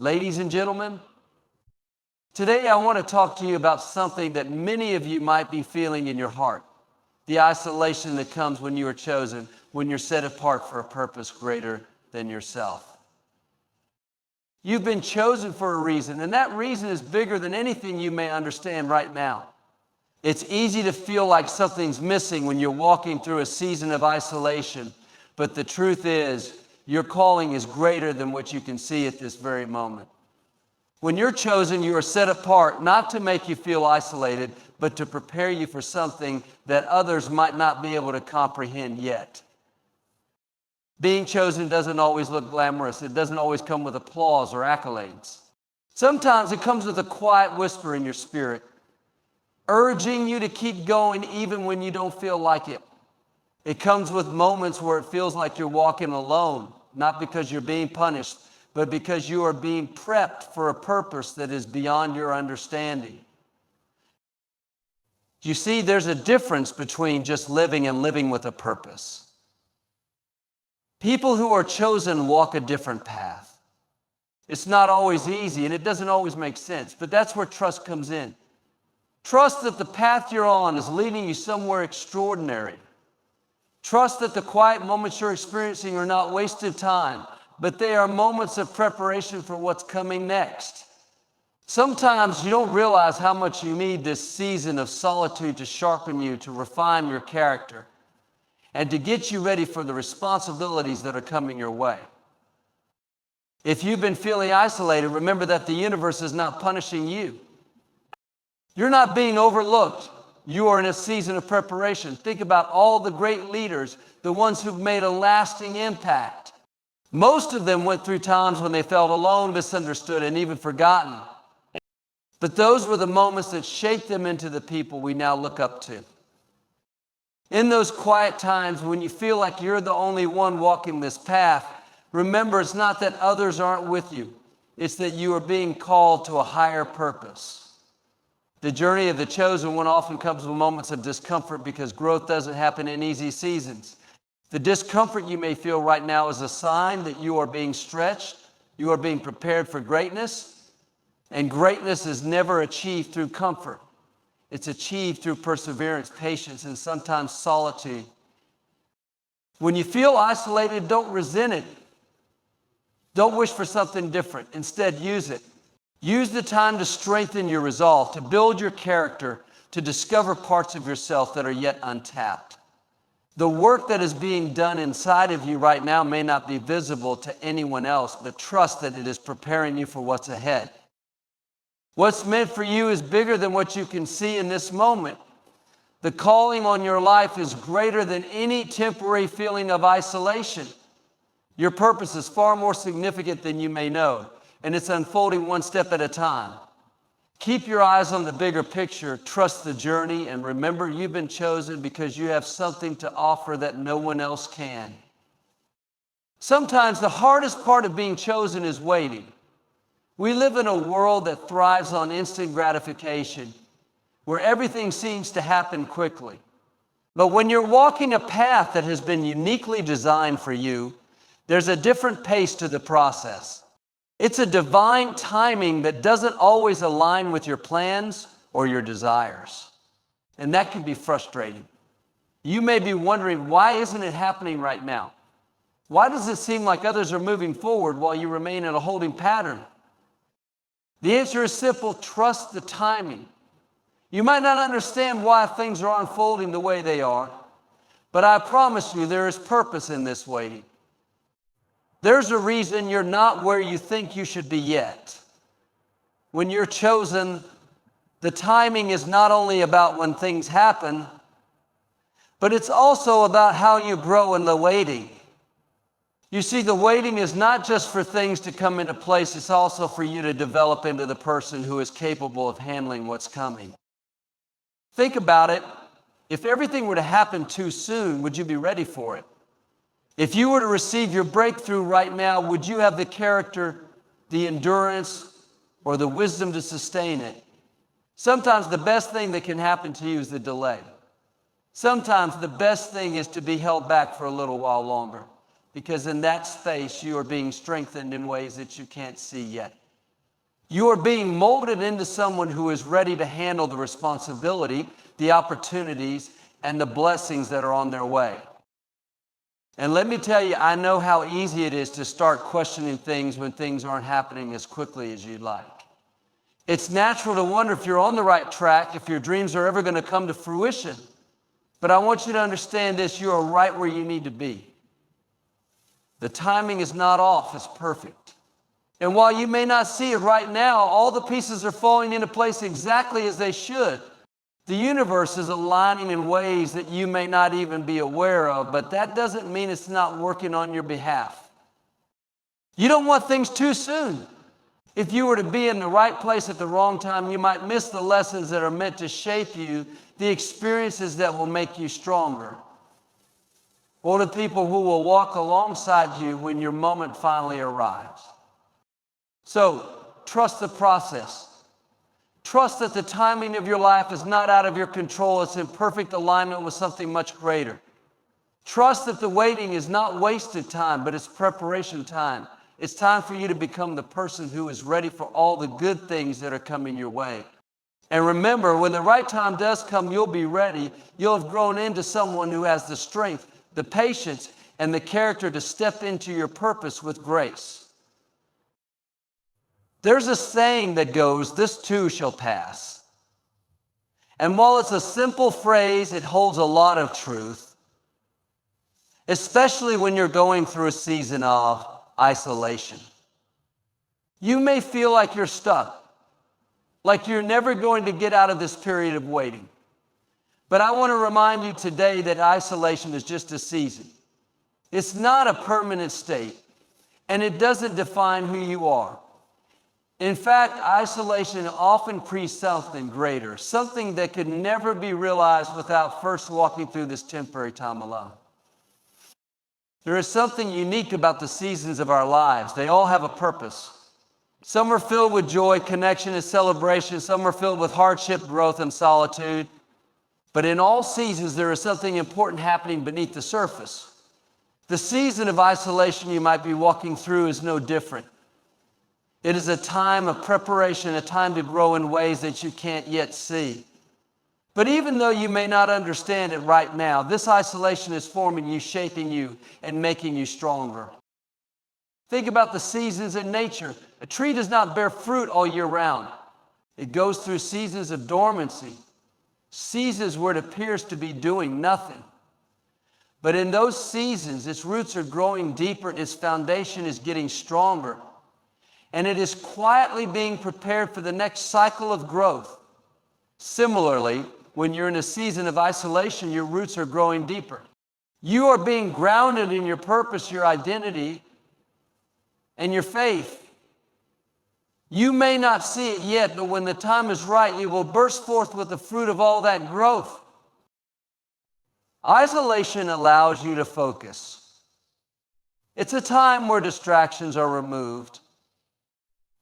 Ladies and gentlemen, today I want to talk to you about something that many of you might be feeling in your heart. The isolation that comes when you are chosen, when you're set apart for a purpose greater than yourself. You've been chosen for a reason, and that reason is bigger than anything you may understand right now. It's easy to feel like something's missing when you're walking through a season of isolation, but the truth is, your calling is greater than what you can see at this very moment. When you're chosen, you are set apart not to make you feel isolated, but to prepare you for something that others might not be able to comprehend yet. Being chosen doesn't always look glamorous. It doesn't always come with applause or accolades. Sometimes it comes with a quiet whisper in your spirit, urging you to keep going even when you don't feel like it. It comes with moments where it feels like you're walking alone, not because you're being punished, but because you are being prepped for a purpose that is beyond your understanding. You see, there's a difference between just living and living with a purpose. People who are chosen walk a different path. It's not always easy, and it doesn't always make sense, but that's where trust comes in. Trust that the path you're on is leading you somewhere extraordinary. Trust that the quiet moments you're experiencing are not wasted time, but they are moments of preparation for what's coming next. Sometimes you don't realize how much you need this season of solitude to sharpen you, to refine your character, and to get you ready for the responsibilities that are coming your way. If you've been feeling isolated, remember that the universe is not punishing you. You're not being overlooked. You are in a season of preparation. Think about all the great leaders, the ones who've made a lasting impact. Most of them went through times when they felt alone, misunderstood, and even forgotten. But those were the moments that shaped them into the people we now look up to. In those quiet times when you feel like you're the only one walking this path, remember it's not that others aren't with you. It's that you are being called to a higher purpose. The journey of the chosen one often comes with moments of discomfort because growth doesn't happen in easy seasons. The discomfort you may feel right now is a sign that you are being stretched, you are being prepared for greatness, and greatness is never achieved through comfort. It's achieved through perseverance, patience, and sometimes solitude. When you feel isolated, don't resent it. Don't wish for something different. Instead, use it. Use the time to strengthen your resolve, to build your character, to discover parts of yourself that are yet untapped. The work that is being done inside of you right now may not be visible to anyone else, but trust that it is preparing you for what's ahead. What's meant for you is bigger than what you can see in this moment. The calling on your life is greater than any temporary feeling of isolation. Your purpose is far more significant than you may know, and it's unfolding one step at a time. Keep your eyes on the bigger picture, trust the journey, and remember you've been chosen because you have something to offer that no one else can. Sometimes the hardest part of being chosen is waiting. We live in a world that thrives on instant gratification, where everything seems to happen quickly. But when you're walking a path that has been uniquely designed for you, there's a different pace to the process. It's a divine timing that doesn't always align with your plans or your desires. And that can be frustrating. You may be wondering, why isn't it happening right now? Why does it seem like others are moving forward while you remain in a holding pattern? The answer is simple: trust the timing. You might not understand why things are unfolding the way they are, but I promise you there is purpose in this waiting. There's a reason you're not where you think you should be yet. When you're chosen, the timing is not only about when things happen, but it's also about how you grow in the waiting. You see, the waiting is not just for things to come into place, it's also for you to develop into the person who is capable of handling what's coming. Think about it. If everything were to happen too soon, would you be ready for it? If you were to receive your breakthrough right now, would you have the character, the endurance, or the wisdom to sustain it? Sometimes the best thing that can happen to you is the delay. Sometimes the best thing is to be held back for a little while longer, because in that space you are being strengthened in ways that you can't see yet. You are being molded into someone who is ready to handle the responsibility, the opportunities, and the blessings that are on their way. And let me tell you, I know how easy it is to start questioning things when things aren't happening as quickly as you'd like. It's natural to wonder if you're on the right track, if your dreams are ever going to come to fruition. But I want you to understand this, you are right where you need to be. The timing is not off, it's perfect. And while you may not see it right now, all the pieces are falling into place exactly as they should. The universe is aligning in ways that you may not even be aware of, but that doesn't mean it's not working on your behalf. You don't want things too soon. If you were to be in the right place at the wrong time, you might miss the lessons that are meant to shape you, the experiences that will make you stronger, or the people who will walk alongside you when your moment finally arrives. So, trust the process. Trust that the timing of your life is not out of your control. It's in perfect alignment with something much greater. Trust that the waiting is not wasted time, but it's preparation time. It's time for you to become the person who is ready for all the good things that are coming your way. And remember, when the right time does come, you'll be ready. You'll have grown into someone who has the strength, the patience, and the character to step into your purpose with grace. There's a saying that goes, "This too shall pass." And while it's a simple phrase, it holds a lot of truth, especially when you're going through a season of isolation. You may feel like you're stuck, like you're never going to get out of this period of waiting. But I want to remind you today that isolation is just a season. It's not a permanent state, and it doesn't define who you are. In fact, isolation often creates something greater, something that could never be realized without first walking through this temporary time alone. There is something unique about the seasons of our lives. They all have a purpose. Some are filled with joy, connection, and celebration. Some are filled with hardship, growth, and solitude. But in all seasons, there is something important happening beneath the surface. The season of isolation you might be walking through is no different. It is a time of preparation, a time to grow in ways that you can't yet see. But even though you may not understand it right now, this isolation is forming you, shaping you, and making you stronger. Think about the seasons in nature. A tree does not bear fruit all year round. It goes through seasons of dormancy, seasons where it appears to be doing nothing. But in those seasons, its roots are growing deeper, its foundation is getting stronger, and it is quietly being prepared for the next cycle of growth. Similarly, when you're in a season of isolation, your roots are growing deeper. You are being grounded in your purpose, your identity, and your faith. You may not see it yet, but when the time is right, you will burst forth with the fruit of all that growth. Isolation allows you to focus. It's a time where distractions are removed,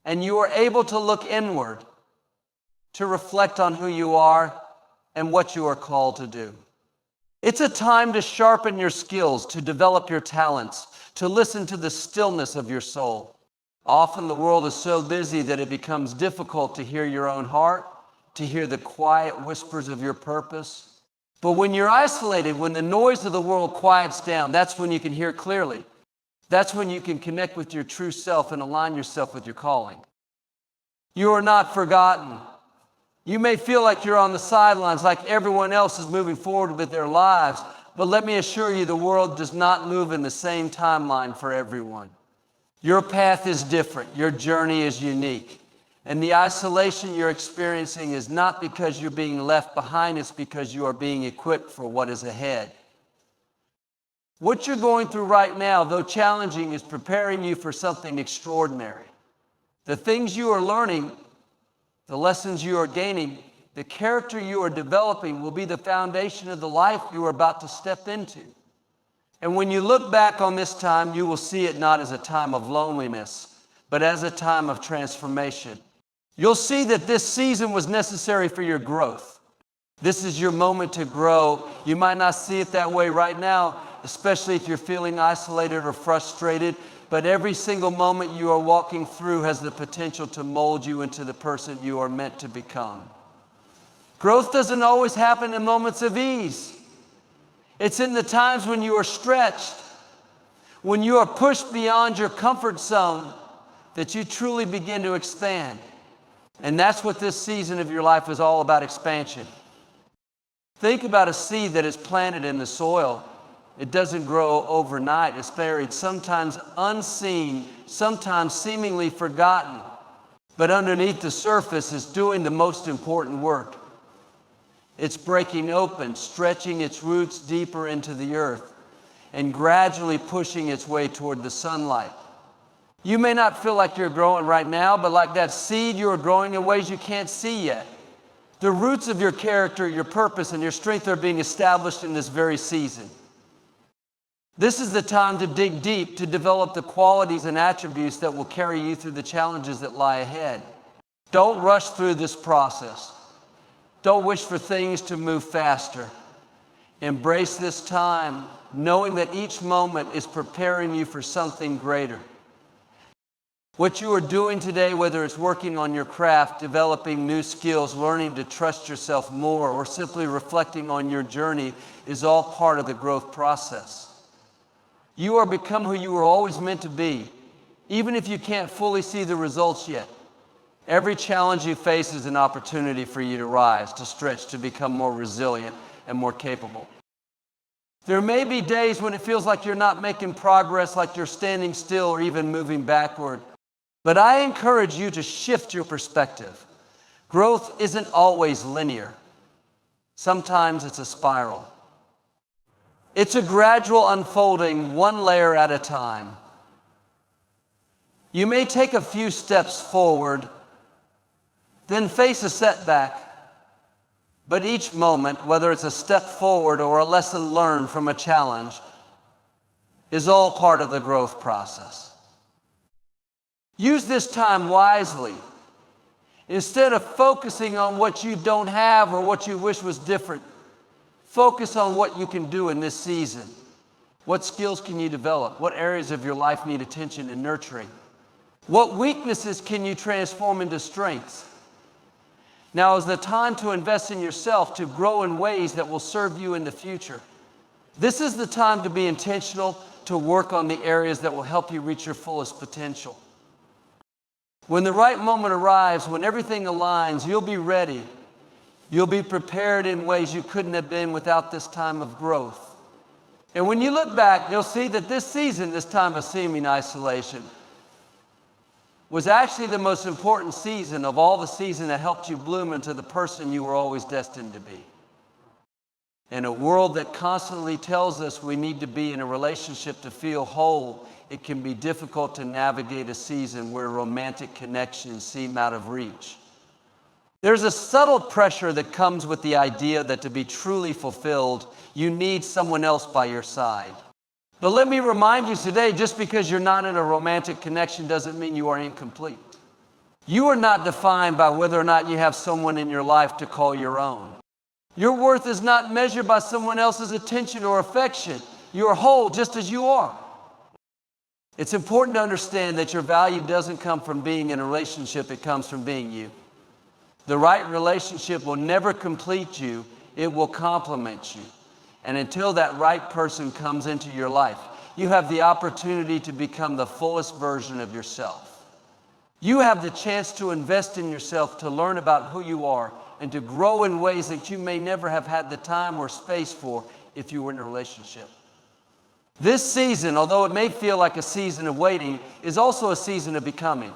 and you are able to look inward, to reflect on who you are and what you are called to do. It's a time to sharpen your skills, to develop your talents, to listen to the stillness of your soul. Often the world is so busy that it becomes difficult to hear your own heart, to hear the quiet whispers of your purpose. But when you're isolated, when the noise of the world quiets down, that's when you can hear clearly. That's when you can connect with your true self and align yourself with your calling. You are not forgotten. You may feel like you're on the sidelines, like everyone else is moving forward with their lives. But let me assure you, the world does not move in the same timeline for everyone. Your path is different. Your journey is unique. And the isolation you're experiencing is not because you're being left behind. It's because you are being equipped for what is ahead. What you're going through right now, though challenging, is preparing you for something extraordinary. The things you are learning, the lessons you are gaining, the character you are developing will be the foundation of the life you are about to step into. And when you look back on this time, you will see it not as a time of loneliness, but as a time of transformation. You'll see that this season was necessary for your growth. This is your moment to grow. You might not see it that way right now, especially if you're feeling isolated or frustrated, But every single moment you are walking through has the potential to mold you into the person you are meant to become. Growth doesn't always happen in moments of ease. It's in the times when you are stretched, when you are pushed beyond your comfort zone, that you truly begin to expand. And that's what this season of your life is all about, expansion. Think about a seed that is planted in the soil. It doesn't grow overnight. It's buried, sometimes unseen, sometimes seemingly forgotten. But underneath the surface is doing the most important work. It's breaking open, stretching its roots deeper into the earth, and gradually pushing its way toward the sunlight. You may not feel like you're growing right now, but like that seed, you are growing in ways you can't see yet. The roots of your character, your purpose, and your strength are being established in this very season. This is the time to dig deep, to develop the qualities and attributes that will carry you through the challenges that lie ahead. Don't rush through this process. Don't wish for things to move faster. Embrace this time, knowing that each moment is preparing you for something greater. What you are doing today, whether it's working on your craft, developing new skills, learning to trust yourself more, or simply reflecting on your journey, is all part of the growth process. You are become who you were always meant to be, even if you can't fully see the results yet. Every challenge you face is an opportunity for you to rise, to stretch, to become more resilient and more capable. There may be days when it feels like you're not making progress, like you're standing still or even moving backward. But I encourage you to shift your perspective. Growth isn't always linear. Sometimes it's a spiral. It's a gradual unfolding, one layer at a time. You may take a few steps forward, then face a setback. But each moment, whether it's a step forward or a lesson learned from a challenge, is all part of the growth process. Use this time wisely. Instead of focusing on what you don't have or what you wish was different, focus on what you can do in this season. What skills can you develop? What areas of your life need attention and nurturing? What weaknesses can you transform into strengths? Now is the time to invest in yourself, to grow in ways that will serve you in the future. This is the time to be intentional, to work on the areas that will help you reach your fullest potential. When the right moment arrives, when everything aligns, you'll be ready. You'll be prepared in ways you couldn't have been without this time of growth. And when you look back, you'll see that this season, this time of seeming isolation, was actually the most important season of all the seasons that helped you bloom into the person you were always destined to be. In a world that constantly tells us we need to be in a relationship to feel whole, it can be difficult to navigate a season where romantic connections seem out of reach. There's a subtle pressure that comes with the idea that to be truly fulfilled, you need someone else by your side. But let me remind you today, just because you're not in a romantic connection doesn't mean you are incomplete. You are not defined by whether or not you have someone in your life to call your own. Your worth is not measured by someone else's attention or affection. You are whole just as you are. It's important to understand that your value doesn't come from being in a relationship, it comes from being you. The right relationship will never complete you, it will complement you. And until that right person comes into your life, you have the opportunity to become the fullest version of yourself. You have the chance to invest in yourself, to learn about who you are, and to grow in ways that you may never have had the time or space for if you were in a relationship. This season, although it may feel like a season of waiting, is also a season of becoming.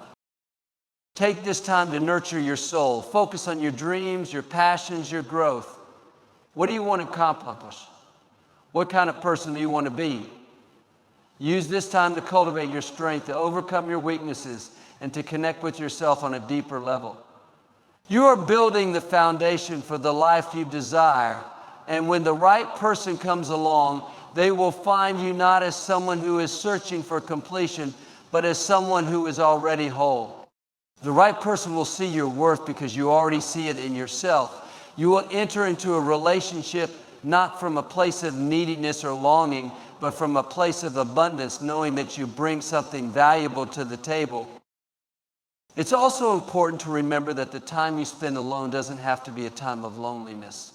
Take this time to nurture your soul. Focus on your dreams, your passions, your growth. What do you want to accomplish? What kind of person do you want to be? Use this time to cultivate your strength, to overcome your weaknesses, and to connect with yourself on a deeper level. You are building the foundation for the life you desire, and when the right person comes along, they will find you not as someone who is searching for completion, but as someone who is already whole. The right person will see your worth because you already see it in yourself. You will enter into a relationship not from a place of neediness or longing, but from a place of abundance, knowing that you bring something valuable to the table. It's also important to remember that the time you spend alone doesn't have to be a time of loneliness.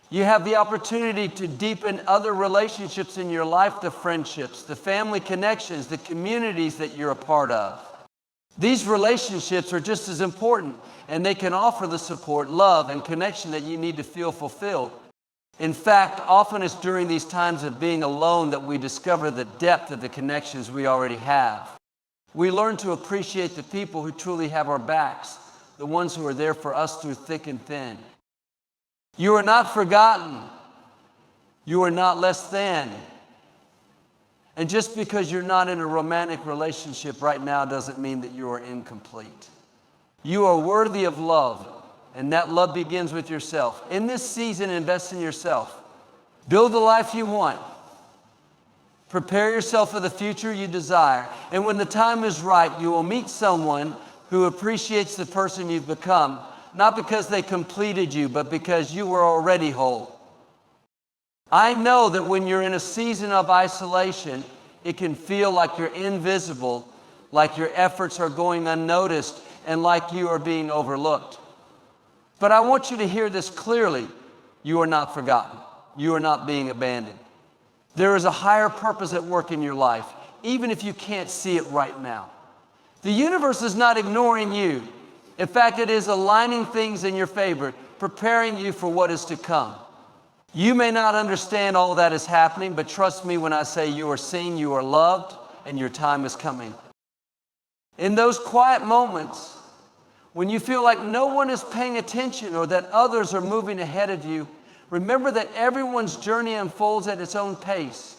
You have the opportunity to deepen other relationships in your life, the friendships, the family connections, the communities that you're a part of. These relationships are just as important, and they can offer the support, love, and connection that you need to feel fulfilled. In fact, often it's during these times of being alone that we discover the depth of the connections we already have. We learn to appreciate the people who truly have our backs, the ones who are there for us through thick and thin. You are not forgotten. You are not less than. And just because you're not in a romantic relationship right now doesn't mean that you are incomplete. You are worthy of love, and that love begins with yourself. In this season, invest in yourself. Build the life you want. Prepare yourself for the future you desire. And when the time is right, you will meet someone who appreciates the person you've become, not because they completed you, but because you were already whole. I know that when you're in a season of isolation, it can feel like you're invisible, like your efforts are going unnoticed, and like you are being overlooked. But I want you to hear this clearly. You are not forgotten. You are not being abandoned. There is a higher purpose at work in your life, even if you can't see it right now. The universe is not ignoring you. In fact, it is aligning things in your favor, preparing you for what is to come. You may not understand all that is happening, but trust me when I say you are seen, you are loved, and your time is coming. In those quiet moments, when you feel like no one is paying attention or that others are moving ahead of you, remember that everyone's journey unfolds at its own pace.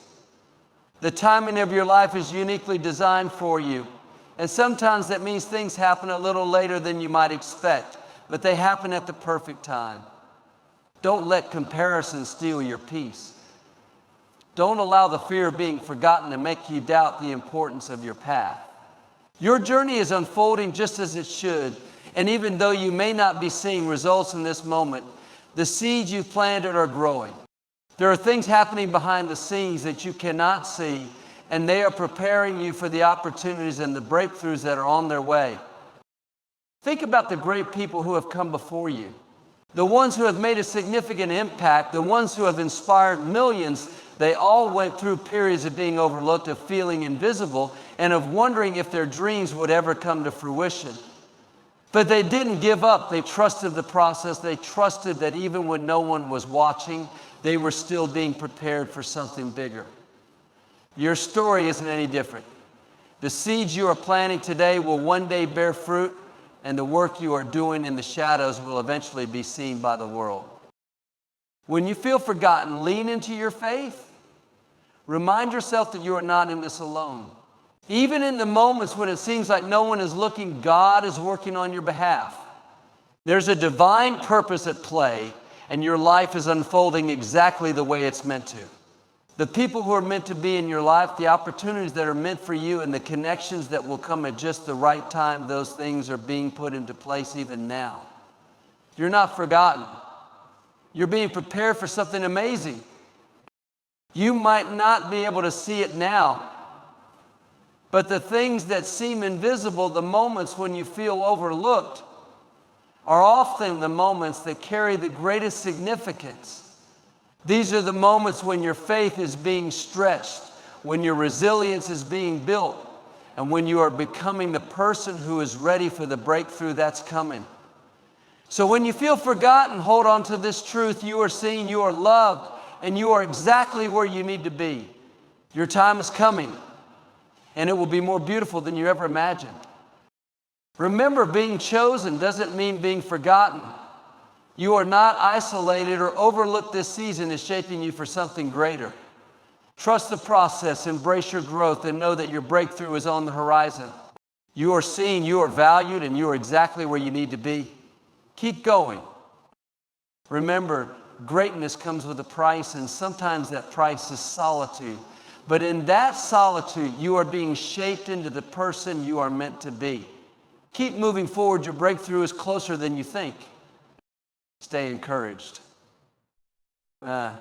The timing of your life is uniquely designed for you. And sometimes that means things happen a little later than you might expect, but they happen at the perfect time. Don't let comparison steal your peace. Don't allow the fear of being forgotten to make you doubt the importance of your path. Your journey is unfolding just as it should, and even though you may not be seeing results in this moment, the seeds you've planted are growing. There are things happening behind the scenes that you cannot see, and they are preparing you for the opportunities and the breakthroughs that are on their way. Think about the great people who have come before you, the ones who have made a significant impact, the ones who have inspired millions. They all went through periods of being overlooked, of feeling invisible, and of wondering if their dreams would ever come to fruition. But they didn't give up. They trusted the process. They trusted that even when no one was watching, they were still being prepared for something bigger. Your story isn't any different. The seeds you are planting today will one day bear fruit, and the work you are doing in the shadows will eventually be seen by the world. When you feel forgotten, lean into your faith. Remind yourself that you are not in this alone. Even in the moments when it seems like no one is looking, God is working on your behalf. There's a divine purpose at play, and your life is unfolding exactly the way it's meant to. The people who are meant to be in your life, the opportunities that are meant for you, and the connections that will come at just the right time, those things are being put into place even now. You're not forgotten. You're being prepared for something amazing. You might not be able to see it now, but the things that seem invisible, the moments when you feel overlooked, are often the moments that carry the greatest significance. These are the moments when your faith is being stretched, when your resilience is being built, and when you are becoming the person who is ready for the breakthrough that's coming. So when you feel forgotten, hold on to this truth. You are seen, you are loved, and you are exactly where you need to be. Your time is coming, and it will be more beautiful than you ever imagined. Remember, being chosen doesn't mean being forgotten. You are not isolated or overlooked. This season is shaping you for something greater. Trust the process, embrace your growth, and know that your breakthrough is on the horizon. You are seen, you are valued, and you are exactly where you need to be. Keep going. Remember, greatness comes with a price, and sometimes that price is solitude. But in that solitude, you are being shaped into the person you are meant to be. Keep moving forward. Your breakthrough is closer than you think. Stay encouraged. Uh,